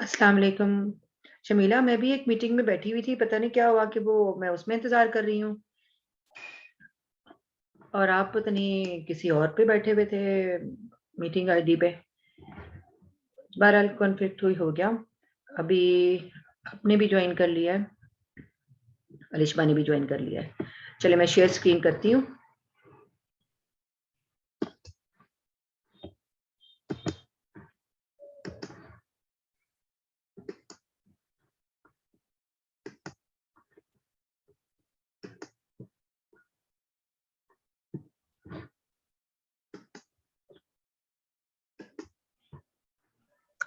अस्सलाम वालेकुम। शमीला, मैं भी एक मीटिंग में बैठी हुई थी, पता नहीं क्या हुआ कि वो मैं उसमें इंतज़ार कर रही हूँ और आप पता नहीं किसी और पे बैठे हुए थे मीटिंग आईडी पे। बहरहाल कॉन्फ्लिक्ट हुई हो गया। अभी आपने भी जॉइन कर लिया है, अलिशबा ने भी जॉइन कर लिया है। चलिए मैं शेयर स्क्रीन करती हूँ।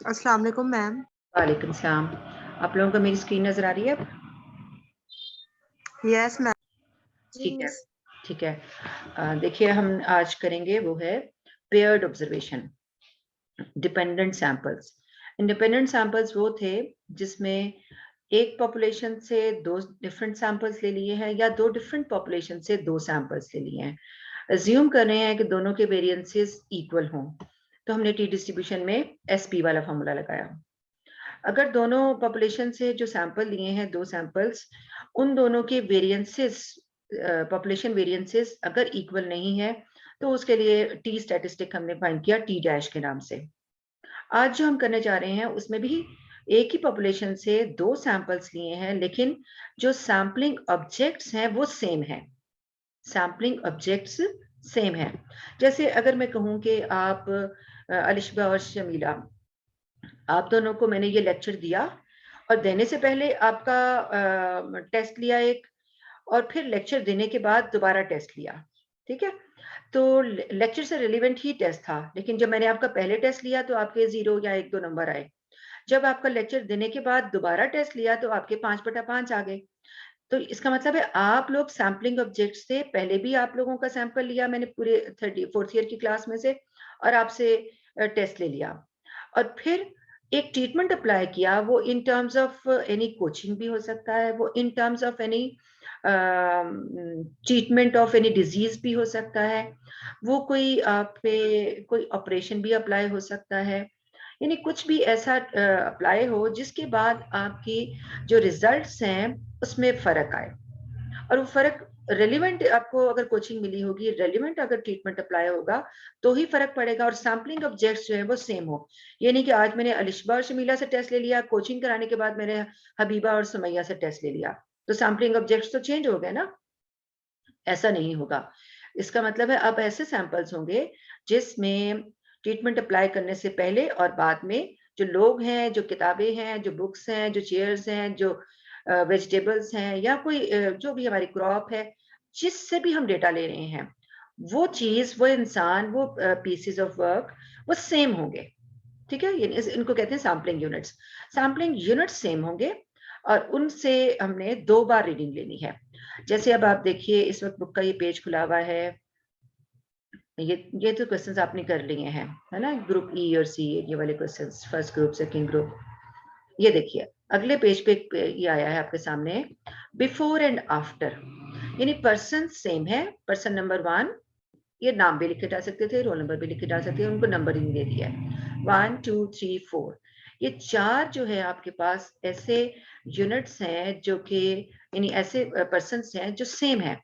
अस्सलाम वालेकुम मैम। वालेकुम सलाम। आप लोगों को मेरी स्क्रीन नज़र आ रही है अब? Yes ma'am. ठीक है, ठीक है। देखिए हम आज करेंगे वो है paired observation, dependent samples. Independent samples वो थे जिसमें एक पॉपुलेशन से दो डिफरेंट सैंपल्स ले लिए हैं या दो डिफरेंट पॉपुलेशन से दो सैंपल्स ले लिए हैं। अज्यूम कर रहे हैं कि दोनों के वेरिएंसेस इक्वल हों, तो हमने टी डिस्ट्रीब्यूशन में एसपी वाला फॉर्मूला लगाया। अगर दोनों पॉपुलेशन से जो सैंपल लिए हैं, दो सैंपल्स, उन दोनों के वेरिएंसेस, पॉपुलेशन वेरिएंसेस अगर इक्वल नहीं है, तो उसके लिए टी स्टैटिस्टिक हमने फाइंड किया टी डैश के नाम से। आज जो हम करने जा रहे हैं उसमें भी एक ही पॉपुलेशन से दो सैंपल्स लिए हैं, लेकिन जो सैम्पलिंग ऑब्जेक्ट्स हैं वो सेम है। सैम्पलिंग ऑब्जेक्ट्स सेम है। जैसे अगर मैं कहूं कि आप अलिशबा और शमीला, आप दोनों को मैंने ये लेक्चर दिया और देने से पहले आपका टेस्ट लिया एक, और फिर लेक्चर देने के बाद दोबारा टेस्ट लिया। ठीक है, तो लेक्चर से रिलेवेंट ही टेस्ट था, लेकिन जब मैंने आपका पहले टेस्ट लिया तो आपके 0 या 1-2 नंबर आए। जब आपका लेक्चर देने के बाद दोबारा टेस्ट लिया तो आपके 5/5 आ गए। तो इसका मतलब है आप लोग सैम्पलिंग ऑब्जेक्ट से पहले भी आप लोगों का सैंपल लिया मैंने पूरे 4th ईयर की क्लास में से, और आपसे टेस्ट ले लिया, और फिर एक ट्रीटमेंट अप्लाई किया। वो in terms of any coaching भी हो सकता है, वो in terms of any treatment of any disease भी हो सकता है, वो कोई आप पे कोई ऑपरेशन भी अप्लाई हो सकता है, यानी कुछ भी ऐसा अप्लाई हो जिसके बाद आपकी जो रिजल्ट्स हैं उसमें फर्क आए, और वो फर्क रेलिवेंट आपको अगर कोचिंग मिली होगी, रेलिवेंट अगर ट्रीटमेंट अप्लाई होगा तो ही फर्क पड़ेगा, और सैम्पलिंग ऑब्जेक्ट्स जो है वो सेम हो। ये नहीं कि आज मैंने अलिशबा और शमीला से टेस्ट ले लिया, कोचिंग कराने के बाद मैंने हबीबा और सुमैया से टेस्ट ले लिया, तो सैम्पलिंग ऑब्जेक्ट्स तो चेंज हो गए ना। ऐसा नहीं होगा। इसका मतलब है अब ऐसे सैंपल्स होंगे जिसमें ट्रीटमेंट अप्लाई करने से पहले और बाद में जो लोग हैं, जो किताबें हैं, जो बुक्स हैं, जो चेयर्स हैं, जो वेजिटेबल्स हैं, या कोई जो भी हमारी क्रॉप है, जिससे भी हम डेटा ले रहे हैं, वो चीज़, वो इंसान, वो पीसेस ऑफ वर्क वो सेम होंगे। ठीक है, इनको कहते हैं sampling units. Sampling units same होंगे और उनसे हमने 2 बार रीडिंग लेनी है। जैसे अब आप देखिए इस वक्त बुक का ये पेज खुला हुआ है, ये तो क्वेश्चंस आपने कर लिए हैं, है ना, ग्रुप ई और सी, ये वाले questions, first group, second group. ये देखिए अगले पेज पे ये आया है आपके सामने, बिफोर एंड आफ्टर, यानी पर्सन सेम है। पर्सन नंबर 1, ये नाम भी लिखे जा सकते थे, रोल नंबर भी लिखे जा सकते हैं, उनको नंबरिंग दे दिया है 1 2 3 4। ये 4 जो है आपके पास ऐसे यूनिट्स हैं जो कि, यानी ऐसे पर्सन हैं जो सेम है।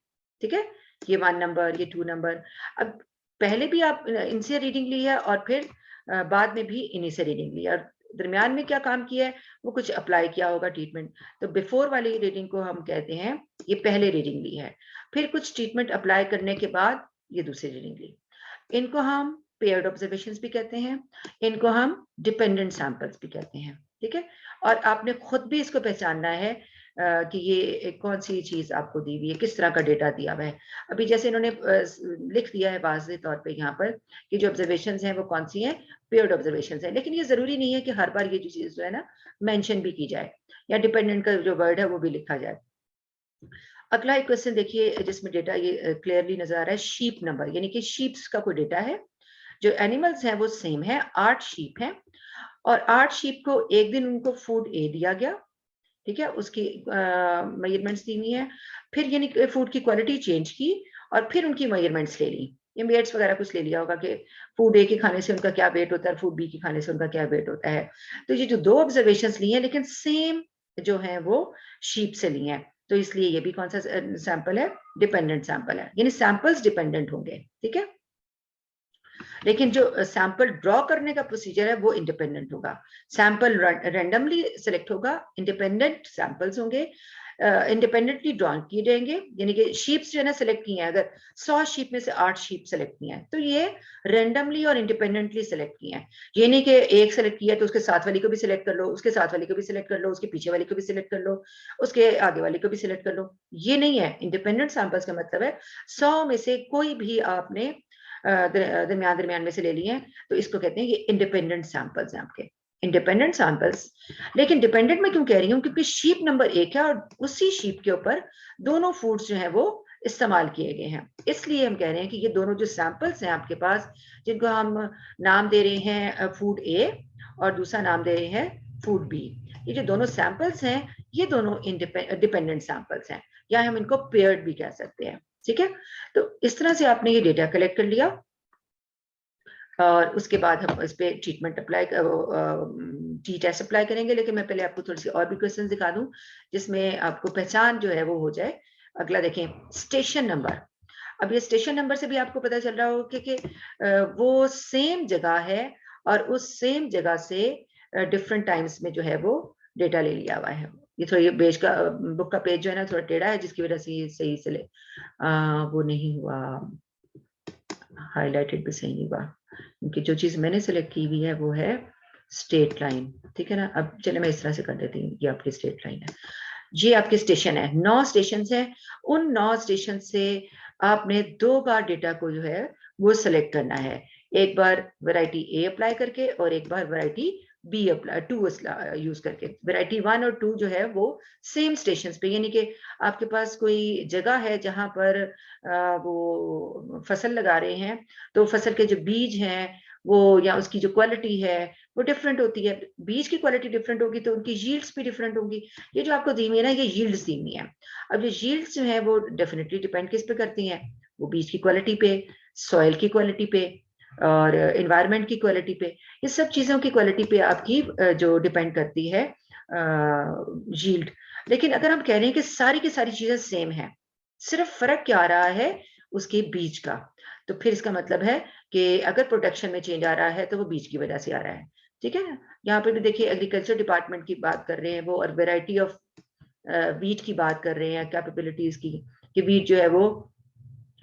ठीक है, ये 1 नंबर, ये 2 नंबर। अब पहले भी आप इनसे रीडिंग ली है और फिर बाद में भी इन्हीं से रीडिंग ली है, और दरमियान में क्या काम किया है, वो कुछ अप्लाई किया होगा ट्रीटमेंट। तो बिफोर वाली रीडिंग को हम कहते हैं ये पहले रीडिंग ली है, फिर कुछ ट्रीटमेंट अप्लाई करने के बाद ये दूसरी रीडिंग ली। इनको हम पेयर्ड ऑब्जर्वेशंस भी कहते हैं, इनको हम डिपेंडेंट सैंपल्स भी कहते हैं। ठीक है, और आपने खुद भी इसको पहचानना है कि ये कौन सी चीज आपको दी हुई है, किस तरह का डेटा दिया हुआ है। अभी जैसे इन्होंने लिख दिया है वाज़ेह तौर पे यहाँ पर कि जो ऑब्जर्वेशंस हैं वो कौन सी हैं, पेयर्ड ऑब्जर्वेशंस हैं, लेकिन ये जरूरी नहीं है कि हर बार ये जो चीज जो है ना मेंशन भी की जाए, या डिपेंडेंट का जो वर्ड है वो भी लिखा जाए। अगला एक क्वेश्चन देखिए जिसमें डेटा ये क्लियरली नजर आ रहा है, शीप नंबर, यानी कि शीप्स का कोई डेटा है। जो एनिमल्स हैं वो सेम है, 8 शीप हैं, और 8 शीप को एक दिन उनको फूड ए दिया गया। ठीक है, उसकी मेजरमेंट्स दी हुई है, फिर यानी फूड की क्वालिटी चेंज की और फिर उनकी मेजरमेंट्स ले ली। ये वेट्स वगैरह कुछ ले लिया होगा कि फूड ए के खाने से उनका क्या वेट होता है, फूड बी के खाने से उनका क्या वेट होता है। तो ये जो 2 ऑब्जर्वेशंस ली हैं लेकिन सेम जो है वो शीप से ली हैं, तो इसलिए ये भी कौन सा सैंपल है, डिपेंडेंट सैंपल है, यानी सैंपल्स डिपेंडेंट होंगे, ठीक है। लेकिन जो सैंपल ड्रॉ करने का प्रोसीजर है वो इंडिपेंडेंट होगा। सैंपल रैंडमली सेलेक्ट होगा, इंडिपेंडेंट सैंपल्स होंगे, इंडिपेंडेंटली ड्रॉ किए जाएंगे, यानी कि शीप्स जो है ना सेलेक्ट की हैं, अगर 100 शीप में से 8 शीप सेलेक्ट की हैं तो ये रैंडमली और इंडिपेंडेंटली सेलेक्ट की हैं। ये नहीं कि एक सेलेक्ट किया तो उसके साथ वाली को भी सिलेक्ट कर लो, उसके साथ वाली को भी सिलेक्ट कर लो, उसके पीछे वाली को भी सिलेक्ट कर लो, उसके आगे वाली को भी सिलेक्ट कर लो, ये नहीं है। इंडिपेंडेंट सैंपल्स का मतलब है 100 में से कोई भी आपने दरमियान में से ले लिए हैं, तो इसको कहते हैं ये इंडिपेंडेंट सैंपल्स हैं आपके, इंडिपेंडेंट सैंपल्स। लेकिन डिपेंडेंट मैं क्यों कह रही हूँ, क्योंकि शीप नंबर 1 है और उसी शीप के ऊपर दोनों फूड्स जो है वो इस्तेमाल किए गए हैं, इसलिए हम कह रहे हैं कि ये दोनों जो सैंपल्स हैं आपके पास, जिनको हम नाम दे रहे हैं फूड ए और दूसरा नाम दे रहे हैं फूड बी, ये जो दोनों सैंपल्स हैं ये दोनों डिपेंडेंट सैंपल्स हैं, या हम इनको पेयर्ड भी कह सकते हैं, ठीक है। तो इस तरह से आपने ये डेटा कलेक्ट कर लिया और उसके बाद हम इस पे treatment apply T test apply करेंगे। लेकिन मैं पहले आपको थोड़ी सी और भी क्वेश्चन दिखा दूं जिसमें आपको पहचान जो है वो हो जाए। अगला देखें, स्टेशन नंबर। अब ये स्टेशन नंबर से भी आपको पता चल रहा हो कि वो सेम जगह है और उस सेम जगह से डिफरेंट टाइम्स में जो है वो डेटा ले लिया हुआ है। ये थोड़ा ये पेज का बुक का पेज जो है ना थोड़ा टेढ़ा है, जिसकी वजह से ये सही से वो नहीं हुआ, हाईलाइटेड भी सही नहीं हुआ, क्योंकि जो चीज मैंने सेलेक्ट की हुई है वो है स्टेट लाइन, ठीक है ना। अब चले मैं इस तरह से कर देती हूँ, ये आपकी स्टेट लाइन है, ये आपके स्टेशन है, 9 स्टेशन है। उन 9 स्टेशन से आपने 2 बार डेटा को जो है वो सिलेक्ट करना है, एक बार वैरायटी ए अप्लाई करके और एक बार वैरायटी बी अप्लाई 2 यूज करके। वैरायटी 1 और 2 जो है वो सेम स्टेशन पे, यानी कि आपके पास कोई जगह है जहां पर वो फसल लगा रहे हैं, तो फसल के जो बीज हैं वो या उसकी जो क्वालिटी है वो डिफरेंट होती है, बीज की क्वालिटी डिफरेंट होगी तो उनकी यील्ड्स भी डिफरेंट होंगी। ये जो आपको दी हुई है ना, ये यील्ड्स दी हुई है। अब ये यील्ड्स जो है वो डेफिनेटली डिपेंड किस पे करती हैं, वो बीज की क्वालिटी पे, सॉइल की क्वालिटी पे और एनवायरनमेंट की क्वालिटी पे, ये सब चीजों की क्वालिटी पे आपकी जो डिपेंड करती है यील्ड। लेकिन अगर हम कह रहे हैं कि सारी की सारी चीजें सेम है, सिर्फ फर्क क्या आ रहा है उसके बीज का, तो फिर इसका मतलब है कि अगर प्रोडक्शन में चेंज आ रहा है तो वो बीज की वजह से आ रहा है, ठीक है ना। यहाँ पे भी देखिए एग्रीकल्चर डिपार्टमेंट की बात कर रहे हैं वो, और वेराइटी ऑफ वीट की बात कर रहे हैं, कैपेबिलिटीज की, कि वीट जो है वो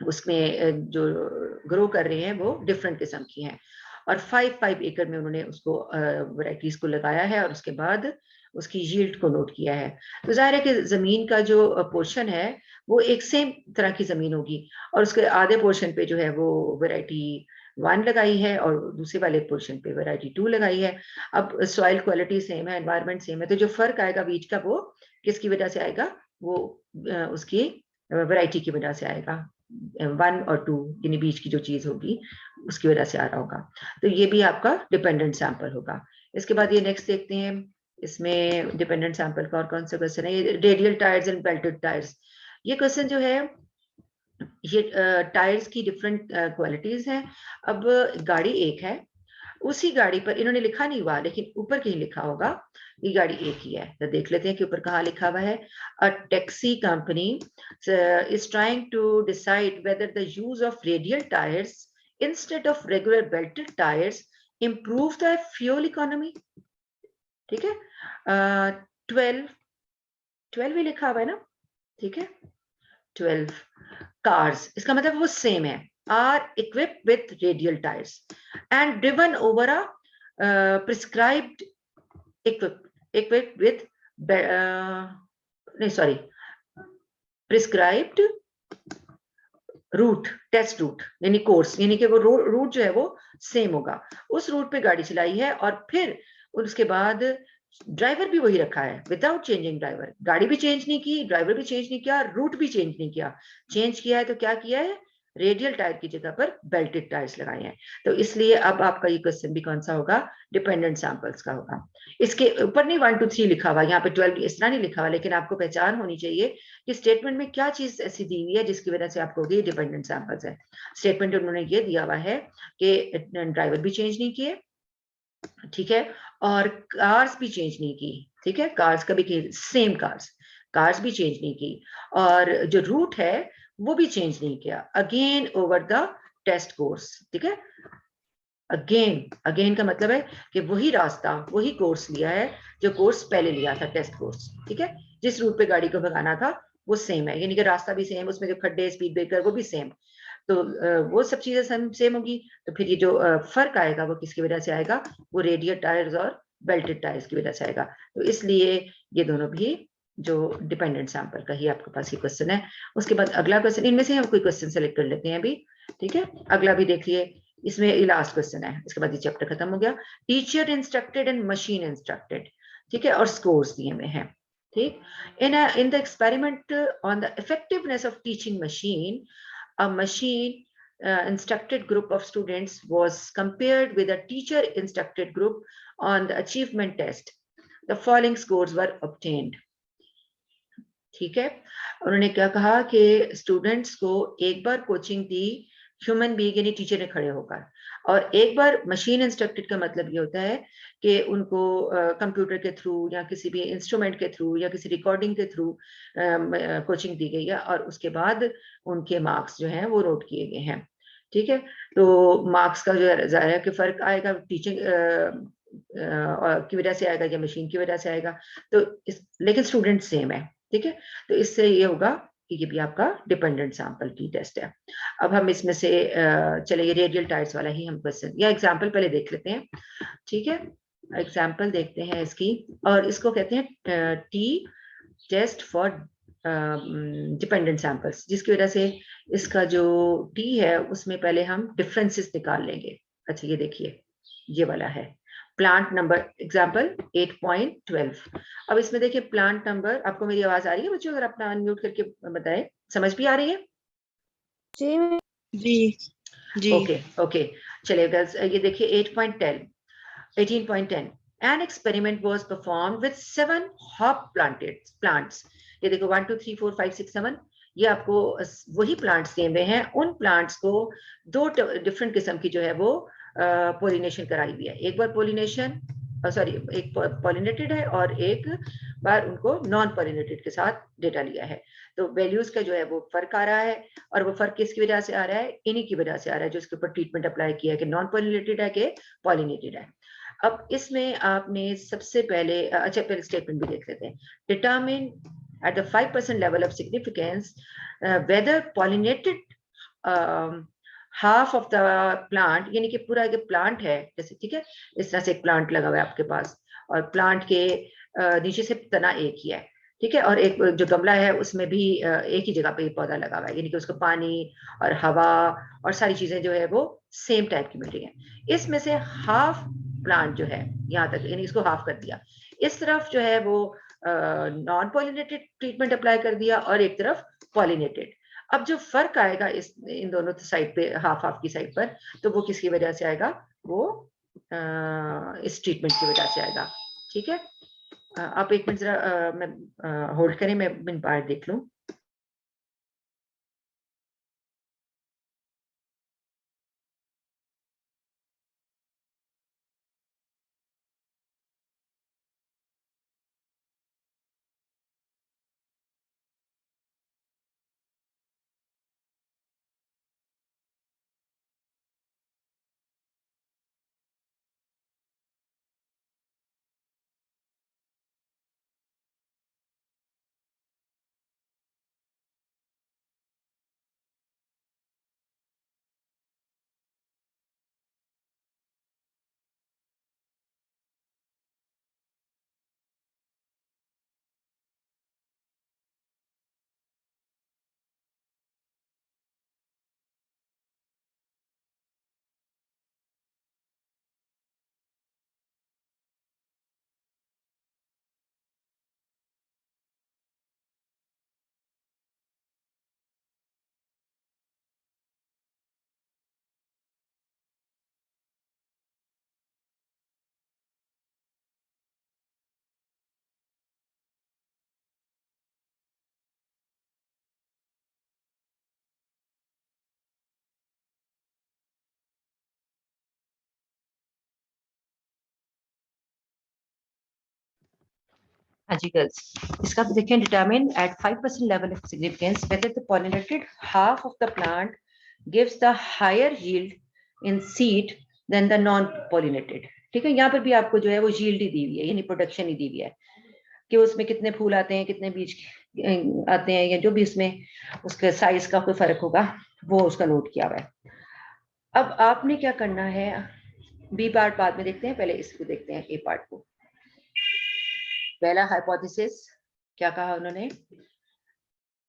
उसमें जो ग्रो कर रहे हैं वो डिफरेंट किस्म की हैं, और 5 एकड़ में उन्होंने उसको वैरायटीज को लगाया है और उसके बाद उसकी यील्ड को नोट किया है। तो जाहिर है कि जमीन का जो पोर्शन है वो एक सेम तरह की जमीन होगी, और उसके आधे पोर्शन पे जो है वो वैरायटी 1 लगाई है और दूसरे वाले पोर्शन पे वैरायटी 2 लगाई है। अब सॉइल क्वालिटी सेम है, एनवायरनमेंट सेम है, तो जो फर्क आएगा बीज का वो किसकी वजह से आएगा, वो उसकी वैरायटी की वजह से आएगा, 1 और 2 यानी बीच की जो चीज होगी उसकी वजह से आ रहा होगा। तो ये भी आपका डिपेंडेंट सैंपल होगा। इसके बाद ये नेक्स्ट देखते हैं, इसमें डिपेंडेंट सैंपल का और कौन सा क्वेश्चन है, ये radial tyres and belted tyres. ये क्वेश्चन जो है ये टायर्स की डिफरेंट क्वालिटीज हैं। अब गाड़ी एक है, उसी गाड़ी पर इन्होंने लिखा नहीं हुआ लेकिन ऊपर कहीं लिखा होगा ये गाड़ी एक ही है, तो देख लेते हैं कि ऊपर कहाँ लिखा हुआ है। A taxi company is trying to decide whether the use of radial tyres instead of regular belted tyres improve the fuel economy, ठीक है। 12 ही लिखा हुआ है ना, ठीक है। 12 cars, इसका मतलब वो सेम है, are equipped with radial tires and driven over a prescribed equipped with नहीं sorry prescribed route, test route यानी कोर्स, यानी कि वो रूट जो है वो सेम होगा, उस रूट पे गाड़ी चलाई है और फिर उसके बाद ड्राइवर भी वही रखा है विदाउट चेंजिंग ड्राइवर, गाड़ी भी चेंज नहीं की, ड्राइवर भी चेंज नहीं किया, रूट भी चेंज नहीं किया। चेंज किया है तो क्या किया है, रेडियल टायर की जगह पर बेल्टेड टायर्स लगाए हैं। तो इसलिए अब आपका ये क्वेश्चन भी कौन सा होगा, डिपेंडेंट सैंपल्स का होगा। इसके ऊपर नहीं 1 2 3 लिखा हुआ, यहाँ पे 12 इस तरह नहीं लिखा हुआ, लेकिन आपको पहचान होनी चाहिए कि स्टेटमेंट में क्या चीज ऐसी दी हुई है जिसकी वजह से आपको ये डिपेंडेंट सैंपल्स है। स्टेटमेंट उन्होंने ये दिया हुआ है कि ड्राइवर भी चेंज नहीं किए, ठीक है, और कार्स भी चेंज नहीं की, ठीक है, कार्स का भी सेम कार्स भी चेंज नहीं की, और जो रूट है वो भी चेंज नहीं किया, again over the test course, ठीक है। अगेन का मतलब है कि वही रास्ता, वही कोर्स लिया है जो कोर्स पहले लिया था, टेस्ट कोर्स, ठीक है। जिस रूट पे गाड़ी को भगाना था वो सेम है, यानी कि रास्ता भी सेम, उसमें जो खड्डे, स्पीड ब्रेकर वो भी सेम। तो वो सब चीजें सेम होगी। तो फिर ये जो फर्क आएगा वो किसकी वजह से आएगा, वो रेडियल टायर्स और बेल्टेड टायर्स की वजह से आएगा। तो इसलिए ये दोनों भी जो डिपेंडेंट सैंपल का ही आपके पास ये क्वेश्चन है। उसके बाद अगला क्वेश्चन, इनमें से हम कोई क्वेश्चन सेलेक्ट कर लेते हैं अभी, ठीक है। अगला भी देखिए, इसमें लास्ट क्वेश्चन है, इसके बाद ये चैप्टर खत्म हो गया। Teacher instructed and machine instructed, ठीक है, और स्कोर्स दिए हुए हैं, ठीक। In the experiment on the effectiveness of teaching machine, a machine instructed group of students was compared with a teacher instructed group on the achievement test. The following scores were obtained. ठीक है, उन्होंने क्या कहा कि students को एक बार coaching दी human being यानी teacher ने खड़े होकर, और एक बार मशीन इंस्ट्रक्टेड का मतलब ये होता है कि उनको कंप्यूटर के थ्रू या किसी भी इंस्ट्रूमेंट के थ्रू या किसी रिकॉर्डिंग के थ्रू कोचिंग दी गई है, और उसके बाद उनके मार्क्स जो हैं वो नोट किए गए हैं, ठीक है। तो मार्क्स का जो जाहिर है कि फर्क आएगा, टीचिंग की वजह से आएगा या मशीन की वजह से आएगा। तो लेकिन स्टूडेंट सेम है, ठीक है। तो इससे ये होगा कि ये भी आपका डिपेंडेंट सैंपल की टेस्ट है। अब हम इसमें से चलिए रेडियल टायर्स वाला ही हम क्वेश्चन या एग्जांपल पहले देख लेते हैं, ठीक है। एग्जांपल देखते हैं इसकी, और इसको कहते हैं T test for dependent samples, जिसकी वजह से इसका जो टी है उसमें पहले हम डिफरेंसेस निकाल लेंगे। अच्छा ये देखिए, ये वाला है प्लांट नंबर एग्जाम्पल 8.12। अब इसमें देखिए प्लांट नंबर, आपको मेरी आवाज आ रही है बच्चों, अगर अपना अनम्यूट करके बताएं, समझ भी आ रही है? जी जी जी। ओके ओके, चलिए गर्ल्स ये देखिए 8.10 18.10, an experiment was performed with 7 hop plants। ये देखो 1 2 3 4 5 6 7, ये आपको वही प्लांट्स दिए हुए हैं, उन प्लांट्स को दो डिफरेंट किस्म की जो है वो पोलिनेशन कराई हुई है। एक बार पोलिनेशन सॉरी एक पॉलिनेटेड है और एक बार उनको नॉन पॉलिनेटेड के साथ डेटा लिया है। तो वैल्यूज का जो है वो फर्क आ रहा है, और वो फर्क किसकी वजह से आ रहा है, इन्हीं की वजह से आ रहा है जो इसके ऊपर ट्रीटमेंट अप्लाई किया है कि नॉन पॉलिनेटेड है कि पॉलिनेटेड है। अब इसमें आपने सबसे पहले अच्छा पहले स्टेटमेंट भी देख लेते हैं। Determine at the 5% level of significance whether pollinated half of the plant, यानी कि पूरा एक प्लांट है जैसे, ठीक है, इस तरह से एक प्लांट लगा हुआ है आपके पास, और प्लांट के नीचे से तना एक ही है, ठीक है, और एक जो गमला है उसमें भी एक ही जगह पे पौधा लगा हुआ है, यानी कि उसको पानी और हवा और सारी चीजें जो है वो सेम टाइप की मिल रही है। इसमें से हाफ प्लांट जो है यहाँ तक, यानी इसको हाफ कर दिया, इस तरफ जो है वो नॉन पॉलिनेटेड ट्रीटमेंट अप्लाई कर दिया और एक तरफ पॉलिनेटेड। अब जो फर्क आएगा इस इन दोनों साइड पे, हाफ हाफ की साइड पर, तो वो किसकी वजह से आएगा, वो इस ट्रीटमेंट की वजह से आएगा, ठीक है। आप एक मिनट जरा मैं होल्ड करें, मैं मिनट बाहर देख लूं। हाँ जी गर्ल्स, इसका देखिए determine at 5% level of significance whether the pollinated half of the plant gives the higher yield in seed then the non pollinated. ठीक है, यहाँ पर भी आपको जो है वो यील्ड ही दी हुई है, यानी प्रोडक्शन ही दी हुई है कि उसमें कितने फूल आते हैं, कितने बीज आते हैं, या जो भी उसमें उसके साइज का कोई फर्क होगा वो उसका नोट किया हुआ है। अब आपने क्या करना है, बी पार्ट बाद में देखते हैं, पहले इसको देखते हैं, ए पार्ट को। पहला हाइपोथेसिस क्या कहा उन्होंने,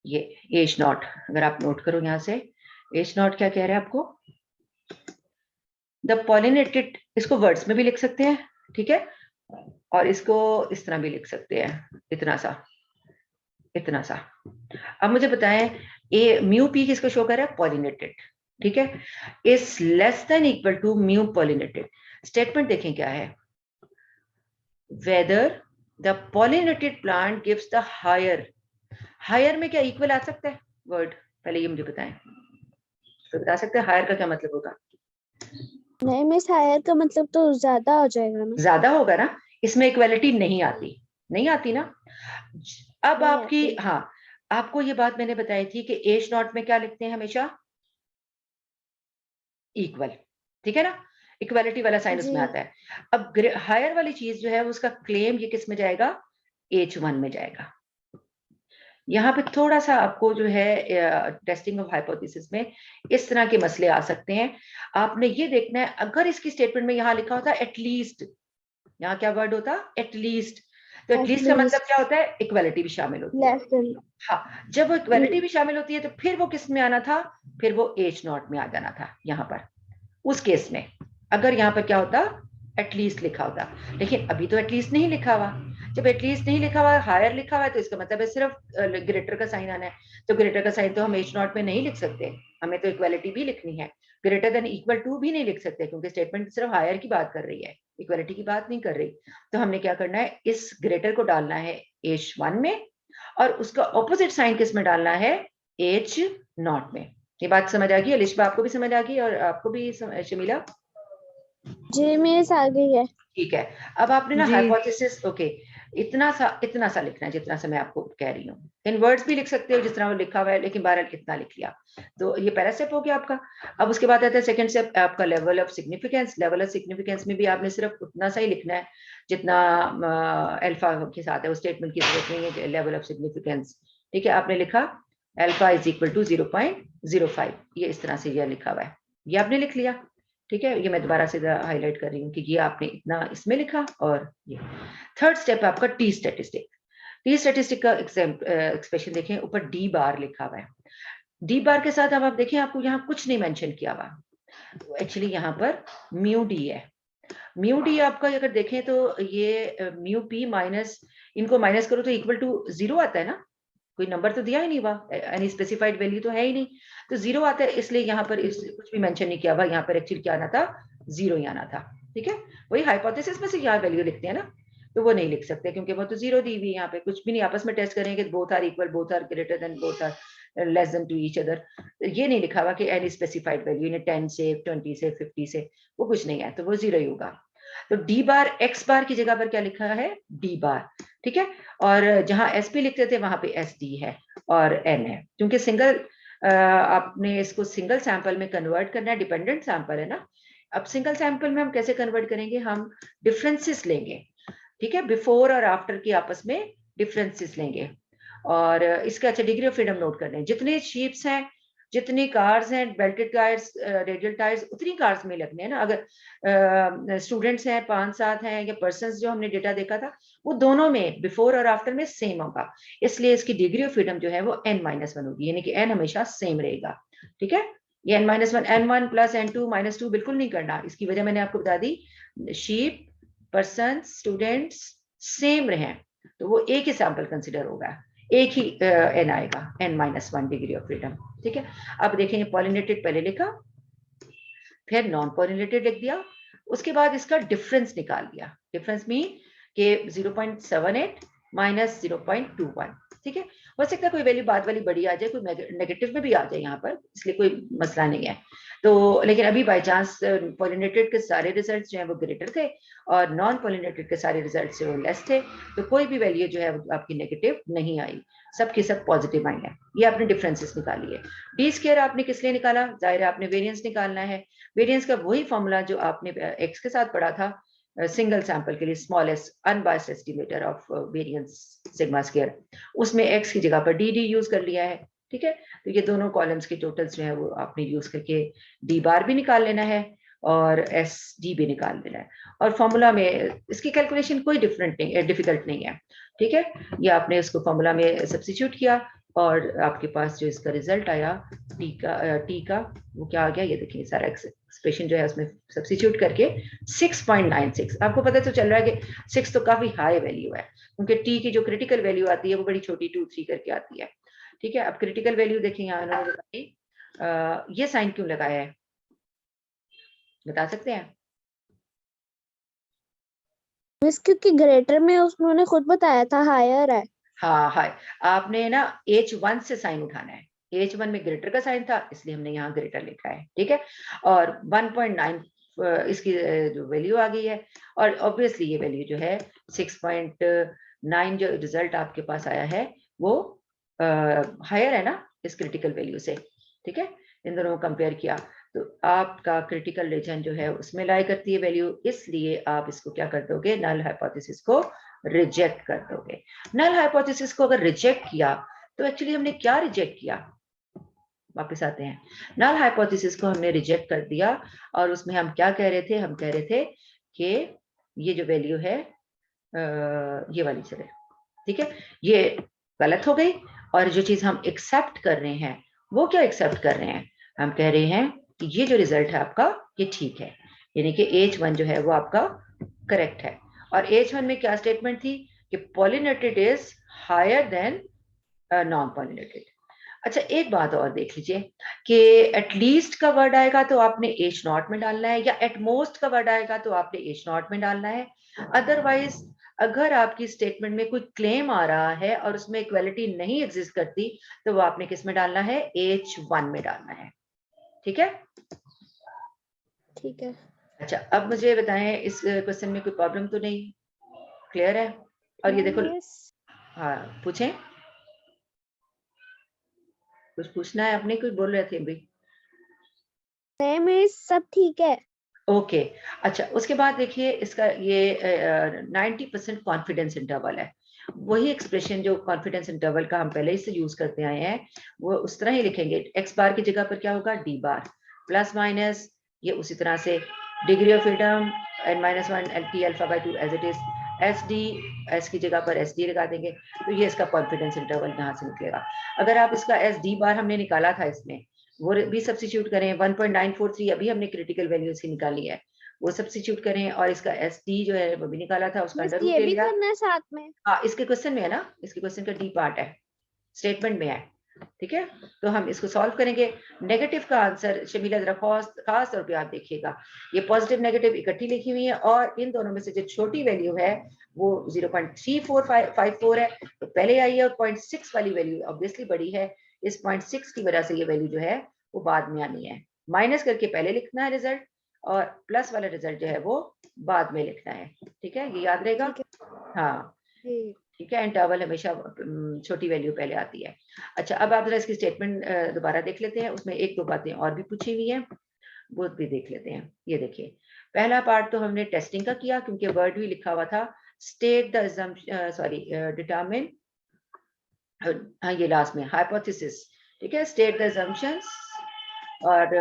ये एच नॉट, अगर आप नोट करो यहां से, एच नॉट क्या कह रहे हैं आपको, द पॉलिनेटेड, इसको वर्ड्स में भी लिख सकते हैं, ठीक है, और इसको इस तरह भी लिख सकते हैं, इतना सा, इतना सा। अब मुझे बताएं, ए म्यू पी किसको शो कर रहा है, पॉलिनेटेड, ठीक है, is less than equal to mu pollinated. Statement देखें क्या है, whether the pollinated plant gives the higher, higher में क्या इक्वल आ सकता है वर्ड, पहले ये मुझे बताएं, तो बता सकते हैं हायर का क्या मतलब होगा। नहीं मिस, हायर का मतलब तो ज्यादा हो जाएगा ना। ज्यादा होगा ना, इसमें इक्वालिटी नहीं आती, नहीं आती ना। अब नहीं आपकी, आती। हाँ, आपको ये बात मैंने बताई थी कि एच नॉट में क्या लिखते हैं हमेशा, इक्वल, ठीक है ना, इक्वालिटी वाला साइन उसमें जी आता है। अब हायर वाली चीज जो है उसका क्लेम ये किस में जाएगा, H1 में जाएगा। यहाँ पे थोड़ा सा आपको जो है टेस्टिंग ऑफ हाइपोथेसिस में इस तरह के मसले आ सकते हैं। आपने ये देखना है, अगर इसकी स्टेटमेंट में यहाँ लिखा होता एटलीस्ट, यहाँ क्या वर्ड होता एटलीस्ट, तो एटलीस्ट का मतलब क्या होता है, इक्वालिटी भी शामिल होती है। Less than. हाँ, जब वो इक्वालिटी भी शामिल होती है तो फिर वो किस में आना था, फिर वो एच नॉट में आ जाना था यहाँ पर, उस केस में अगर यहाँ पर क्या होता, एटलीस्ट लिखा होता। लेकिन अभी तो एटलीस्ट नहीं लिखा हुआ, जब एटलीस्ट नहीं लिखा हुआ, हायर लिखा हुआ है, तो इसका मतलब है सिर्फ ग्रेटर का साइन आना है। तो ग्रेटर का साइन तो हम एच नॉट में नहीं लिख सकते, हमें तो इक्वालिटी भी लिखनी है, ग्रेटर देन इक्वल टू भी नहीं लिख सकते, क्योंकि स्टेटमेंट सिर्फ हायर की बात कर रही है, इक्वालिटी की बात नहीं कर रही। तो हमने क्या करना है, इस ग्रेटर को डालना है H1 में, और उसका ऑपोजिट साइन किस में डालना है, एच नॉट में। ये बात समझ आ गई अलिशबा, आपको भी समझ आ गई, और आपको भी शमीला, जी मिस आ गई है। ठीक है। अब आपने ना जी हाइपोथेसिस, ओके, इतना सा लिखना है जितना सा मैं आपको कह रही हूँ, इन वर्ड्स भी लिख सकते हो जिस तरह वो लिखा हुआ है, लेकिन बहरहाल इतना लिख लिया। तो ये पहला स्टेप हो गया आपका। अब उसके बाद आता है सेकंड स्टेप, आपका level of significance. Level of significance में भी आपने सिर्फ उतना सा ही लिखना है जितना अल्फा के साथ है, उस स्टेटमेंट की जरूरत नहीं है, लेवल ऑफ सिग्निफिकेंस, ठीक है। आपने लिखा अल्फा इज इक्वल टू 0.05, ये इस तरह से ये लिखा हुआ है, ये आपने लिख लिया, ठीक है। ये मैं दोबारा से हाईलाइट कर रही हूँ कि ये आपने इतना इसमें लिखा। और ये थर्ड स्टेप आपका टी स्टैटिस्टिक। टी स्टैटिस्टिक का एक्सप्रेशन देखें, ऊपर डी बार लिखा हुआ है, डी बार के साथ अब आप देखें, आपको यहाँ कुछ नहीं मेंशन किया हुआ, तो एक्चुअली यहाँ पर म्यू डी है। म्यू डी आपका अगर देखें तो ये म्यू पी माइनस, इनको माइनस करो तो इक्वल टू 0 आता है ना, कोई नंबर तो दिया ही नहीं हुआ, एनी स्पेसिफाइड वैल्यू तो है ही नहीं, तो 0 आता है, इसलिए यहाँ पर इस कुछ भी मेंशन नहीं किया हुआ, यहाँ पर एक्चुअली क्या आना था, 0 ही आना था, ठीक है। वही हाइपोथेसिस में से यहाँ वैल्यू लिखते हैं ना, तो वो नहीं लिख सकते क्योंकि वो तो 0 दी हुई, यहाँ पे कुछ भी नहीं, आपस में टेस्ट करेंगे, both are equal, both are greater than, both are less than to each other, ये नहीं लिखा हुआ कि एनी स्पेसिफाइड वैल्यू, 10 से 20 से 50 से, वो कुछ नहीं है, तो वो 0 ही होगा। तो डी बार एक्स बार की जगह पर क्या लिखा है, डी बार, ठीक है। और जहां एस पी लिखते थे वहां पे एस डी है और एन है, क्योंकि सिंगल आपने इसको सिंगल सैंपल में कन्वर्ट करना है, डिपेंडेंट सैंपल है ना। अब सिंगल सैंपल में हम कैसे कन्वर्ट करेंगे, हम डिफरेंसेस लेंगे, ठीक है, बिफोर और आफ्टर की आपस में डिफरेंसेस लेंगे। और इसका अच्छा डिग्री ऑफ फ्रीडम नोट करना है, जितने शीप्स हैं, जितनी कार्स हैं, बेल्टेड टायर्स, रेडियल टायर्स, उतनी कार्स में लगने हैं ना। अगर स्टूडेंट्स हैं 5-7 हैं, या पर्सन्स जो हमने डेटा देखा था, वो दोनों में बिफोर और आफ्टर में सेम होगा, इसलिए इसकी डिग्री ऑफ फ्रीडम जो है वो n-1 होगी, यानी कि n हमेशा सेम रहेगा, ठीक है। ये n-1, n1 प्लस n2 -2 बिल्कुल नहीं करना, इसकी वजह मैंने आपको बता दी, शीप, पर्सन, स्टूडेंट्स सेम रहे तो वो एक ही सैंपल कंसिडर होगा, एक ही n आएगा, n-1 डिग्री ऑफ फ्रीडम, ठीक है। अब देखेंगे पॉलिनेटेड पहले लिखा, फिर नॉन पॉलिनेटेड लिख दिया, उसके बाद इसका डिफरेंस निकाल दिया, डिफरेंस मीन के 0.78 - 0.21, ठीक है। हो सकता है कोई वैल्यू बाद वाली बड़ी आ जाए, कोई नेगेटिव में भी आ जाए यहाँ पर, इसलिए कोई मसला नहीं है। तो लेकिन अभी बाई चांस पॉलिनेटेड के सारे रिजल्ट जो है वो ग्रेटर थे और नॉन पॉलिनेटेड के सारे रिजल्ट से वो लेस थे, तो कोई भी वैल्यू जो है वो आपकी नेगेटिव नहीं आई, सबकी सब पॉजिटिव आई है। ये आपने डिफरेंसेस निकाली है। डी स्क्वायर आपने किस लिए निकाला? जाहिर है आपने वेरिएंस निकालना है। वेरिएंस का वही फॉर्मूला जो आपने एक्स के साथ पढ़ा था सिंगल सैंपल के लिए, smallest unbiased estimator of variance sigma square, उसमें एक्स की जगह पर डी डी यूज कर लिया है। ठीक है, तो ये दोनों कॉलम्स के टोटल्स जो है वो आपने यूज करके डी बार भी निकाल लेना है और एस डी भी निकाल देना है। और फॉर्मूला में इसकी कैलकुलेशन कोई डिफिकल्ट नहीं है। ठीक है, ये आपने उसको फॉर्मूला में सब्स्टिट्यूट किया और आपके पास जो इसका रिजल्ट आया टी का वो क्या आ गया, ये देखिए सारा एक्सप्रेशन जो है उसमें सब्स्टिट्यूट करके 6.96। आपको पता तो चल रहा है कि 6 तो काफी हाई वैल्यू है, क्योंकि टी की जो क्रिटिकल वैल्यू आती है वो बड़ी छोटी 2 3 करके आती है। ठीक है, अब क्रिटिकल वैल्यू देखिए यहाँ उन्होंने बताई, ये साइन क्यों लगाया है बता सकते हैं? मिस क्योंकि ग्रेटर में उन्होंने खुद बताया था हायर है। हाँ हाय, आपने ना H1 से साइन उठाना है। H1 में ग्रेटर का साइन था इसलिए हमने यहाँ ग्रेटर लिखा है। ठीक है, और 1.9 इसकी जो वैल्यू आ गई है, और ऑब्वियसली ये वैल्यू जो है 6.9 जो रिजल्ट आपके पास आया है वो हायर है ना इस क्रिटिकल वैल्यू से। ठीक है, इन दोनों को कंपेयर किया तो आपका क्रिटिकल रीजन जो है उसमें लाई करती है वैल्यू, इसलिए आप इसको क्या कर दोगे, नल हाइपोथेसिस को रिजेक्ट कर दोगे। नल हाइपोथेसिस को अगर रिजेक्ट किया तो एक्चुअली हमने क्या रिजेक्ट किया, वापस आते हैं। नल हाइपोथेसिस को हमने रिजेक्ट कर दिया और उसमें हम क्या कह रहे थे, हम कह रहे थे कि ये जो वैल्यू है ये वाली चले। ठीक है, ये गलत हो गई, और जो चीज हम एक्सेप्ट कर रहे हैं वो क्या एक्सेप्ट कर रहे हैं, हम कह रहे हैं कि ये जो रिजल्ट है आपका ये ठीक है, यानी कि H1 जो है वो आपका करेक्ट है। और H1 में क्या स्टेटमेंट थी कि pollinated is higher than non pollinated. अच्छा एक बात और देख लीजिए कि एटलीस्ट का वर्ड आएगा तो आपने H0 में डालना है, या एटमोस्ट का वर्ड आएगा तो आपने H0 में डालना है। अदरवाइज अगर आपकी स्टेटमेंट में कोई क्लेम आ रहा है और उसमें इक्वालिटी नहीं एग्जिस्ट करती तो वो आपने किस में डालना है, H1 में डालना है। ठीक है, ठीक है। अच्छा अब मुझे बताएं इस क्वेश्चन में कोई प्रॉब्लम तो नहीं, क्लियर है? और ये देखो, मिस हाँ पूछें, कुछ पूछना है आपने, कुछ बोल रहे थे भाई? नहीं मिस सब ठीक है। ओके अच्छा, उसके बाद देखिए इसका ये 90% कॉन्फिडेंस इंटरवल है। वही एक्सप्रेशन जो कॉन्फिडेंस इंटरवल का हम पहले ही से यूज करते आए हैं वो उस तरह ही लिखेंगे। एक्स बार की जगह पर क्या होगा, डी बार प्लस माइनस ये उसी तरह से degree of freedom n-1 L T alpha by 2 as it is, S D S की जगह पर एस डी लगा देंगे, तो ये इसका कॉन्फिडेंस इंटरवल यहाँ से निकलेगा। अगर आप इसका एस डी बार हमने निकाला था इसमें, वो भी सब्स्टिट्यूट करें, 1.943 अभी हमने क्रिटिकल वैल्यू इसकी निकाली है, वो सब्स्टिट्यूट करें, और इसका एस डी जो है वो भी निकाला था, उसका मिस अंडर रूट ये ले भी लिया। करना है साथ में। हाँ इसके क्वेश्चन में है ना, इसके क्वेश्चन का डी पार्ट है, स्टेटमेंट में है। ठीक है, तो हम इसको सॉल्व करेंगे। नेगेटिव का आंसर शमीला जरा खास तौर पे आप देखिएगा, ये पॉजिटिव नेगेटिव इकट्ठी लिखी हुई है और इन दोनों में से जो छोटी वैल्यू है वो 0.3454 है, तो पहले आई है, और 0.6 वाली वैल्यू ऑब्वियसली बड़ी है, इस 0.6 की वजह से ये वैल्यू जो है वो बाद में आनी है। माइनस करके पहले लिखना है रिजल्ट, और प्लस वाला रिजल्ट जो है वो बाद में लिखना है। ठीक है, ये याद रहेगा। ठीक है हाँ जी। ठीक है, इंटरवल हमेशा छोटी वैल्यू पहले आती है। अच्छा अब आप जरा इसकी स्टेटमेंट दोबारा देख लेते हैं, उसमें एक दो बातें और भी पूछी हुई हैं, वो भी देख लेते हैं। ये देखिए पहला पार्ट तो हमने टेस्टिंग का किया क्योंकि वर्ड भी लिखा हुआ था, स्टेट द डिटरमिन, हाँ ये लास्ट में हाइपोथेसिस। ठीक है, स्टेट द assumptions और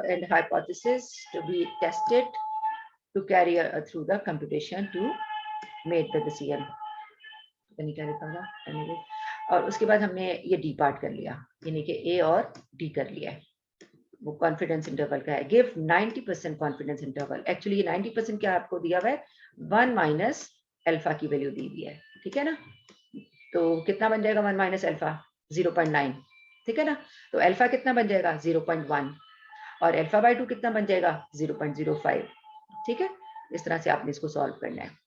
and hypothesis to be tested to carry through the computation to make the decision. क्या लिखा होगा anyway। और उसके बाद हमने ये डी पार्ट कर लिया, यानी कि ए और डी कर लिया है। वो कॉन्फिडेंस इंटरवल का है, गिव 90% कॉन्फिडेंस इंटरवल। एक्चुअली ये 90% क्या आपको दिया हुआ है, 1 माइनस अल्फा की वैल्यू दी हुई है। ठीक है ना, तो कितना बन जाएगा 1 माइनस अल्फा, 0.9। ठीक है ना, तो अल्फा कितना बन जाएगा 0.1, और अल्फा बाई 2 कितना बन जाएगा 0.05। ठीक है, इस तरह से आपने इसको सॉल्व करना है।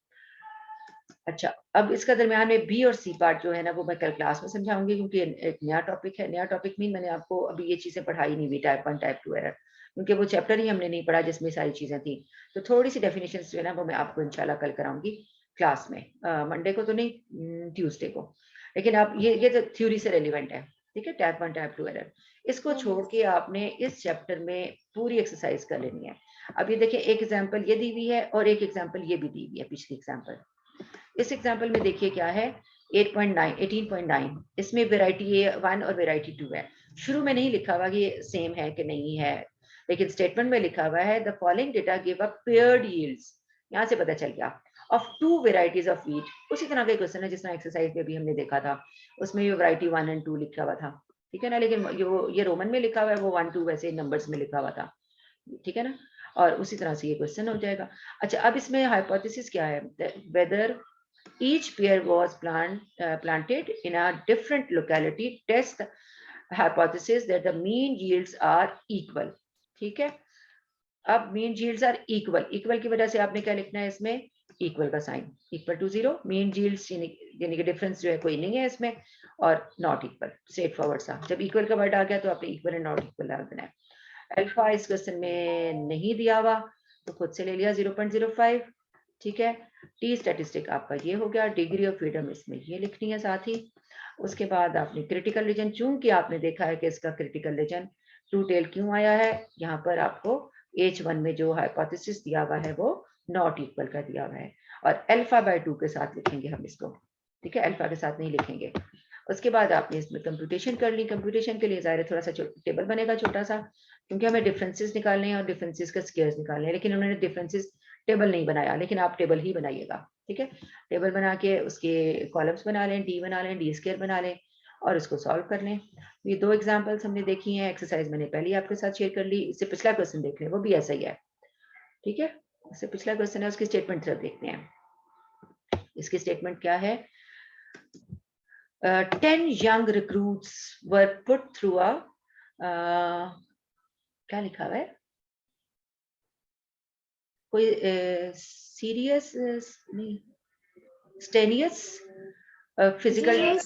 अच्छा, अब इसका दरमियान में बी और सी पार्ट जो है ना वो मैं कल क्लास में समझाऊंगी, क्योंकि एक नया टॉपिक है। नया टॉपिक मीन मैंने आपको अभी ये चीजें पढ़ाई नहीं हुई, टाइप 1 टाइप 2 एरर, क्योंकि वो चैप्टर ही हमने नहीं पढ़ा जिसमें सारी चीजें थी। तो थोड़ी सी डेफिनेशन जो है ना वो मैं आपको इंशाल्लाह कल कराऊंगी क्लास में, मंडे को तो नहीं, ट्यूसडे को। लेकिन आप ये तो थ्योरी से रेलिवेंट है, ठीक है, टाइप 1 टाइप 2 एरर। इसको छोड़ के आपने इस चैप्टर में पूरी एक्सरसाइज कर लेनी है। अब ये देखिए, एक एग्जाम्पल ये दी हुई है और एक एग्जाम्पल ये भी दी हुई है, पिछली एग्जाम्पल। इस एग्जाम्पल में देखिए क्या है, 18.9, इसमें वेराइटी 1 और वेराइटी 2 है। शुरू में नहीं लिखा हुआ कि ये सेम है कि नहीं है, लेकिन स्टेटमेंट में लिखा हुआ है the following data give a paired yields. यहाँ से पता चल गया ऑफ 2 वेराइटीज ऑफ व्हीट। उसी तरह का क्वेश्चन है जिस तरह एक्सरसाइज में भी हमने देखा था, उसमें ये वेराइटी 1 और 2 लिखा हुआ था, ठीक है ना। लेकिन ये रोमन में लिखा हुआ है, वो 1 2 वैसे नंबर्स में लिखा हुआ था, ठीक है ना। और उसी तरह से ये क्वेश्चन हो जाएगा। अच्छा, अब इसमें हाइपोथेसिस क्या है, weather each pair was planted in a different locality, test the hypothesis that the mean yields are equal, ठीक है। अब mean yields are equal की वजह से आपने क्या लिखना है इसमें, इक्वल का sign, equal to 0, mean yields यानी कि डिफरेंस जो है कोई नहीं है इसमें, और नॉट इक्वल, स्ट्रेट फॉरवर्ड सा। जब इक्वल का वर्ड आ गया तो आपने इक्वल एंड नॉट इक्वल डाल देना है। अल्फा इस क्वेश्चन में नहीं दिया हुआ तो खुद से ले लिया 0.05, ठीक है। टी स्टैटिस्टिक आपका ये हो गया, डिग्री ऑफ फ्रीडम इसमें ये लिखनी है साथ ही। उसके बाद आपने क्रिटिकल रीजन, चूंकि आपने देखा है कि इसका क्रिटिकल रीजन टू टेल क्यों आया है, यहाँ पर आपको H1 में जो हाइपोथेसिस दिया हुआ है वो नॉट इक्वल का दिया हुआ है, और अल्फा बाय 2 के साथ लिखेंगे हम इसको, ठीक है, अल्फा के साथ नहीं लिखेंगे। उसके बाद आपने इसमें कंप्यूटेशन कर ली। कंप्यूटेशन के लिए ज़ाहिर थोड़ा सा टेबल बनेगा छोटा सा, क्योंकि हमें डिफरेंसेस निकालने हैं और डिफरेंसेस का स्क्वायर्स निकालने हैं। लेकिन उन्होंने डिफरेंसेस टेबल नहीं बनाया, लेकिन आप टेबल ही बनाइएगा, ठीक है। टेबल बना के उसके कॉलम्स बना लें, डी बना लें, डी स्क्वायर बना लें और इसको सॉल्व कर लें। ये 2 एग्जांपल्स हमने देखी हैं, एक्सरसाइज मैंने पहले ही आपके साथ शेयर कर ली। इससे पिछला क्वेश्चन देख लें, वो भी ऐसा ही है, ठीक है। इससे पिछला क्वेश्चन है, उसकी स्टेटमेंट सिर्फ देखते हैं। इसकी स्टेटमेंट क्या है, 10 young recruits were put through a क्या लिखा हुआ है, कोई सीरियस नहीं, स्टेनियस physical,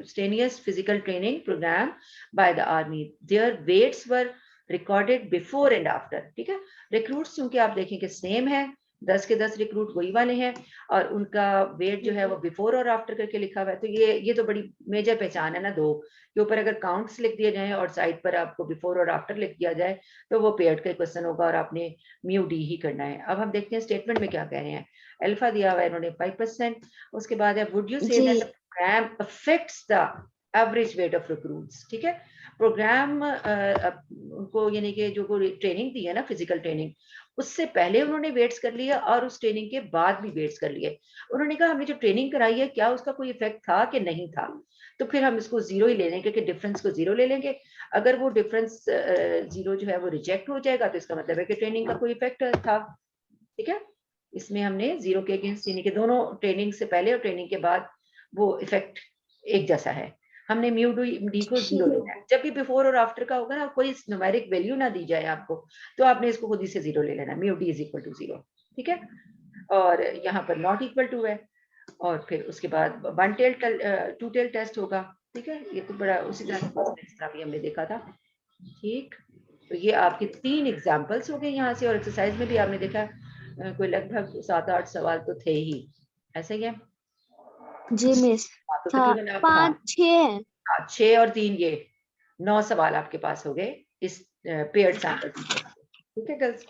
strenuous physical training program by the army. Their weights were recorded before and after, ठीक है। रिक्रूट्स चूंकि आप देखें कि सेम है, 10 के 10 रिक्रूट वही वाले हैं, और उनका वेट जो है वो बिफोर और आफ्टर करके लिखा हुआ है। तो ये तो बड़ी मेजर पहचान है ना, दो के ऊपर अगर काउंट्स लिख दिए जाएं और साइड पर आपको बिफोर और आफ्टर लिख दिया जाए तो वो पेयर्ड का क्वेश्चन होगा और आपने म्यू डी ही करना है। अब हम देखते हैं स्टेटमेंट में क्या कह रहे हैं। अल्फा दिया हुआ है इन्होंने 5%, उसके बाद है would you say that programme affects the average weight of recruits, ठीक है। प्रोग्राम उनको यानी कि जो ट्रेनिंग दी है ना, फिजिकल ट्रेनिंग, उससे पहले उन्होंने वेट्स कर लिया और उस ट्रेनिंग के बाद भी वेट्स कर लिए। उन्होंने कहा हमने जो ट्रेनिंग कराई है क्या उसका कोई इफेक्ट था कि नहीं था, तो फिर हम इसको 0 ही ले लेंगे, क्योंकि डिफरेंस को 0 ले लेंगे। अगर वो डिफरेंस 0 जो है वो रिजेक्ट हो जाएगा तो इसका मतलब है कि ट्रेनिंग का कोई इफेक्ट था, ठीक है। इसमें हमने 0 के अगेंस्ट, यानी कि दोनों ट्रेनिंग से पहले और ट्रेनिंग के बाद वो इफेक्ट एक जैसा है। हमने म्यू डी को 0 लेना है। जब भी बिफोर और आफ्टर का होगा ना, कोई न्यूमेरिक वैल्यू ना दी जाए आपको, तो आपने इसको खुद ही से 0 ले लेना, mu D is equal to 0, ठीक है। और यहाँ पर नॉट इक्वल टू है, और फिर उसके बाद टू टेल टेस्ट होगा, ठीक है। ये तो बड़ा उसी तरह भी हमने देखा था, ठीक। तो ये आपके 3 एग्जाम्पल्स हो गए यहाँ से, और एक्सरसाइज में भी आपने देखा कोई लगभग 7-8 सवाल तो थे ही, ऐसे ही है जी मिस। तो तकरीबन आप 5-6 6 और 3 ये 9 सवाल आपके पास हो गए इस पेयर्ड सैंपल, ठीक है गर्ल्स।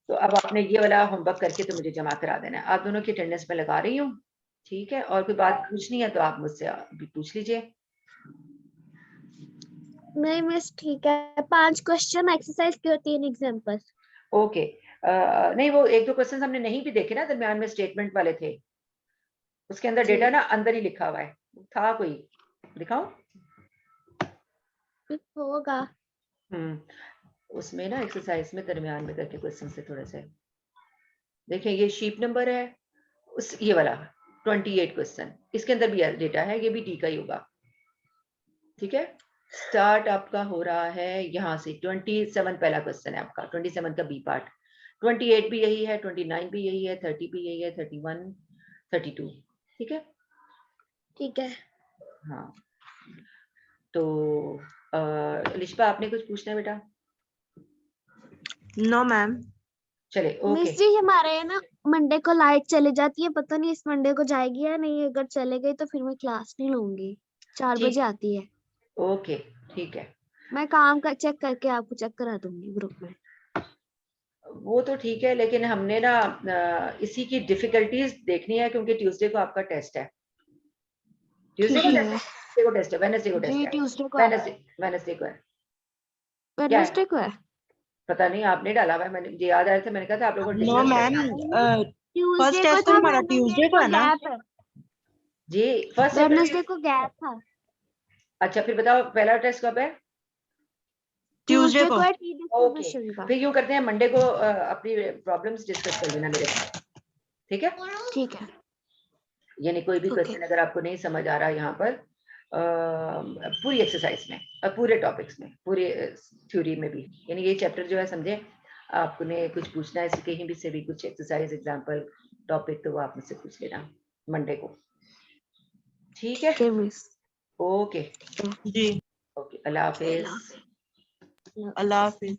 तो अब आपने ये वाला होमवर्क करके तो मुझे जमा करा देना है। आप दोनों की अटेंडेंस में लगा रही हूँ, ठीक है। और कोई बात पूछनी है तो आप मुझसे अभी पूछ लीजिए। नहीं मिस, ठीक है। 5 क्वेश्चन एक्सरसाइज के 3 एग्जांपल्स। ओके, नहीं वो 1-2 क्वेश्चन हमने नहीं भी देखे ना, दरमियान में स्टेटमेंट वाले थे, उसके अंदर डेटा ना अंदर ही लिखा हुआ है, था कोई, दिखाऊं? होगा। उसमें ना एक्सरसाइज में दरमियान में करके क्वेश्चन से थोड़ा सा देखें। ये शीट नंबर है उस ये वाला 28 क्वेश्चन, इसके अंदर भी डेटा है, ये भी टी का ही होगा, ठीक है। स्टार्ट आपका हो रहा है यहाँ से 27 पहला क्वेश्चन है आपका, 27 का बी पार्ट। 28 भी यही है, 29 भी यही है, 30 भी यही है, 31, 32, ठीक है। ठीक है। हाँ, तो लिशबा आपने कुछ पूछना है बेटा? No ma'am. चले, ओके। मिस जी हमारे ना मंडे को लाइट चली जाती है, पता नहीं इस मंडे को जाएगी या नहीं, अगर चले गई तो फिर मैं क्लास नहीं लूंगी। 4 ठीक। बजे आती है। ओके, ठीक है। मैं काम का चेक करके आपको चेक करा दूंगी ग्रुप में। वो तो ठीक है, लेकिन हमने ना इसी की डिफिकल्टीज देखनी है, क्योंकि ट्यूसडे को आपका टेस्ट है। ट्यूसडे को ठीक टेस्ट है है, ट्यूसडे को टेस्ट है, वेडनेसडे को टेस्ट जी, है, ट्यूसडे को है। वेडनेसडे को है। क्या है? वेडनेसडे को है। पता नहीं, आपने डाला हुआ है, मैंने मुझे याद आ रहा था, मैंने कहा था आप लोगों को नो डिस्कस मैम, करना। ट्यूसडे फर्स्ट को टेस्ट तो था, हमारा ट्यूसडे को है ना। गैप है। जी, फर्स्ट वेडनेसडे को गैप था। अच्छा, फिर बताओ पहला टेस्ट कब है? ट्यूसडे ट्यूसडे को। को है टी ओके, डिस्ट्रीब्यूशन का। फिर यूं करते हैं, मंडे को अपनी प्रॉब्लम्स डिस्कस कर लेना मेरे साथ, ठीक है। ठीक है। यानी कोई भी ओके। क्वेश्चन अगर आपको नहीं समझ आ रहा यहाँ पर पूरी एक्सरसाइज में और पूरे टॉपिक्स में, पूरे थ्योरी में भी, यानी ये चैप्टर जो है समझे, आपने कुछ पूछना है कहीं भी से भी कुछ एक्सरसाइज, एग्जांपल, टॉपिक, तो वो आप मुझसे पूछ लेना मंडे को, ठीक है। ठीक है मिस। ओके, जी, ओके, अल्लाह हाफिज। अल्लाह हाफिज।